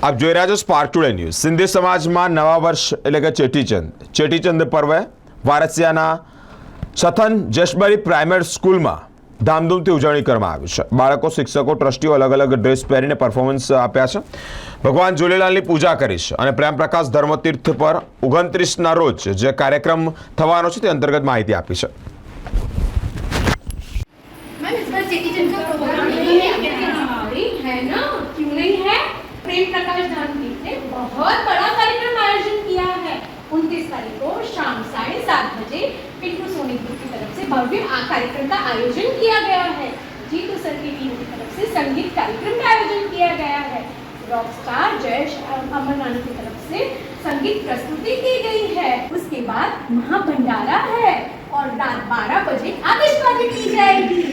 આપ જોઈ રહ્યા છો સ્પાર્ક ટુડે ન્યૂઝ। સિંધી સમાજમાં નવા વર્ષ એટલે કે ચેટીચંદ પર્વે વારસિયાના સથન જશબરી પ્રાઇમરી સ્કૂલમાં ધામધૂમથી ઉજવણી કરવામાં આવી છે। બાળકો, શિક્ષકો, ટ્રસ્ટીઓ અલગ અલગ ડ્રેસ પહેરીને પરફોર્મન્સ આપ્યા છે, ભગવાન ઝૂલેલાલની પૂજા કરી છે અને પ્રેમ પ્રકાશ ધર્મતીર્થ પર 29ના રોજ જે કાર્યક્રમ થવાનો છે તે અંતર્ગત માહિતી આપી છે। प्रेम प्रकाश धामतीर्थ ने बहुत बड़ा कार्यक्रम आयोजन किया है। 29 तारीख को शाम 7:30 बजे पिंटू सोनी ग्रुप की तरफ से भव्य कार्यक्रम का आयोजन किया गया है। जीतू सर की टीम की तरफ से संगीत कार्यक्रम का आयोजन किया गया है। रॉक स्टार जयेश अमरनानी की तरफ से संगीत प्रस्तुति की गई है। उसके बाद महाभंडारा है और रात 12 बजे आतिशबाजी की जाएगी।